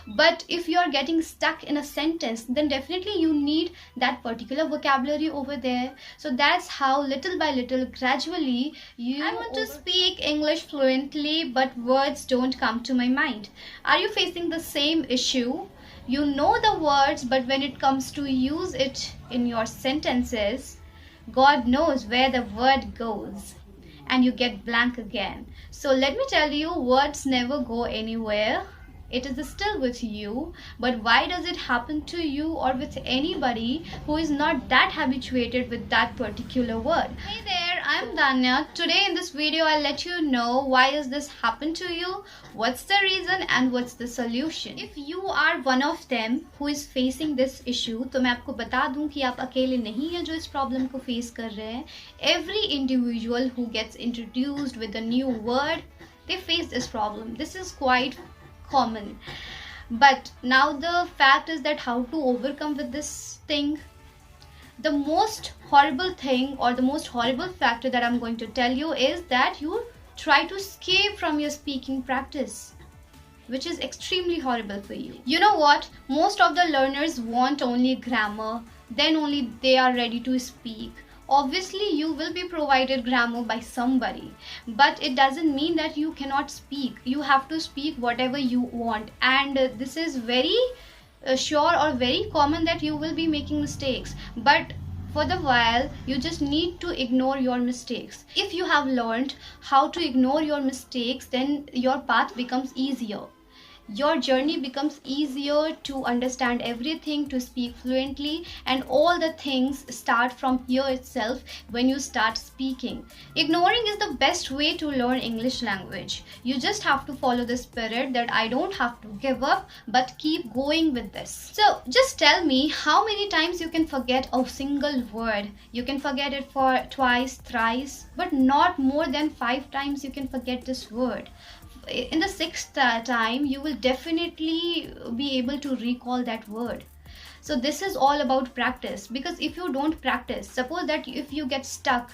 But if you are getting stuck in a sentence, then definitely you need that particular vocabulary over there. So that's how little by little, gradually, I want to speak English fluently, but words don't come to my mind. Are you facing the same issue? You know the words, but when it comes to use it in your sentences, God knows where the word goes and you get blank again. So let me tell you, words never go anywhere. It is still with you, but why does it happen to you or with anybody who is not that habituated with that particular word? Hey there, I'm Danya. Today in this video, I'll let you know why has this happened to you, what's the reason and what's the solution. If you are one of them who is facing this issue, तो मैं आपको बता दूं कि आप अकेले नहीं हैं जो इस प्रॉब्लम को फेस कर रहे हैं. Every individual who gets introduced with a new word, they face this problem. This is quite common, but now the fact is that how to overcome with this thing. The most horrible thing or the most horrible factor that I'm going to tell you is that you try to escape from your speaking practice, which is extremely horrible for you. You know what, most of the learners want only grammar, then only they are ready to speak. Obviously you will be provided grammar by somebody, but it doesn't mean that you cannot speak. You have to speak whatever you want, and this is very sure or very common that you will be making mistakes, but for the while you just need to ignore your mistakes. If you have learned how to ignore your mistakes, then your path becomes easier. Your journey becomes easier to understand everything, to speak fluently, and all the things start from here itself when you start speaking. Ignoring is the best way to learn English language. You just have to follow the spirit that I don't have to give up but keep going with this. So just tell me how many times you can forget a single word. You can forget it for twice, thrice, but not more than 5 times you can forget this word. In the 6th time you will definitely be able to recall that word. So this is all about practice, because if you don't practice, suppose that if you get stuck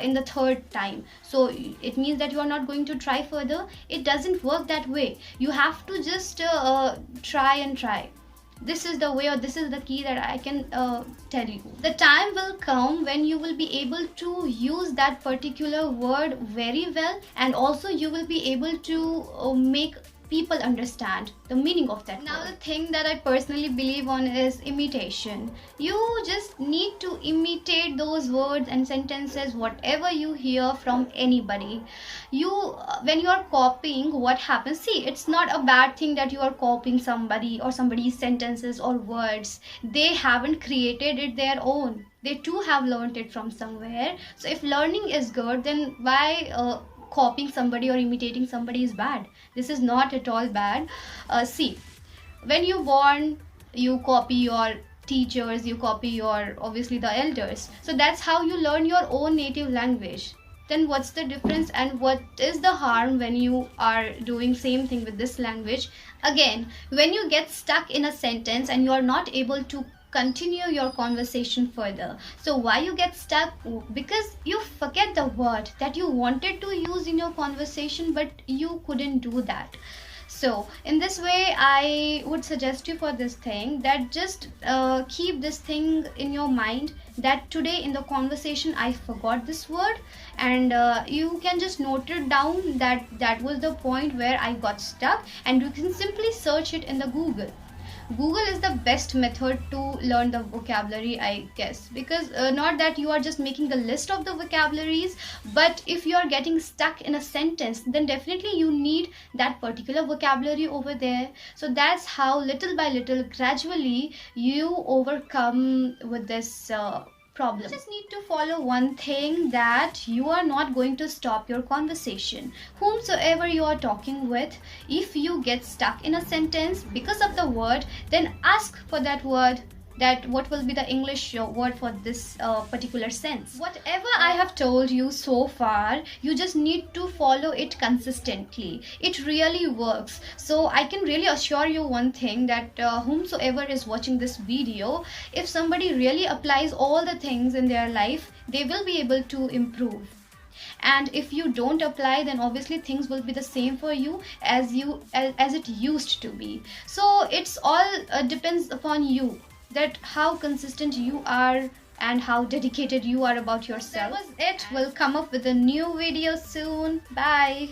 in the 3rd time, so it means that you are not going to try further. It doesn't work that way. You have to just try and try. This is the way, or this is the key that I can tell you. The time will come when you will be able to use that particular word very well, and also you will be able to make people understand the meaning of that word. The thing that I personally believe on is imitation. You just need to imitate those words and sentences, whatever you hear from anybody. When you are copying, what happens? See, it's not a bad thing that you are copying somebody or somebody's sentences or words. They haven't created it their own. They too have learned it from somewhere. So if learning is good, then why copying somebody or imitating somebody is bad? This is not at all bad. See, when you're born, you copy your teachers, you copy your, obviously, the elders. So that's how you learn your own native language. Then what's the difference and what is the harm when you are doing same thing with this language? Again, when you get stuck in a sentence and you are not able to continue your conversation further. So why you get stuck? Because you forget the word that you wanted to use in your conversation, but you couldn't do that. So in this way, I would suggest you for this thing that just keep this thing in your mind, that today in the conversation I forgot this word, and you can just note it down that was the point where I got stuck, and you can simply search it in the Google. Google is the best method to learn the vocabulary, I guess, because not that you are just making the list of the vocabularies, but if you are getting stuck in a sentence, then definitely you need that particular vocabulary over there. So that's how little by little, gradually, you overcome with this problem. You just need to follow one thing, that you are not going to stop your conversation. Whomsoever you are talking with, if you get stuck in a sentence because of the word, then ask for that word, that what will be the English word for this particular sense. Whatever I have told you so far, you just need to follow it consistently. It really works. So I can really assure you one thing, that whomsoever is watching this video, if somebody really applies all the things in their life, they will be able to improve. and if you don't apply, then obviously things will be the same for you as it used to be. So it's all depends upon you, that how consistent you are and how dedicated you are about yourself. That was it. We'll come up with a new video soon. Bye.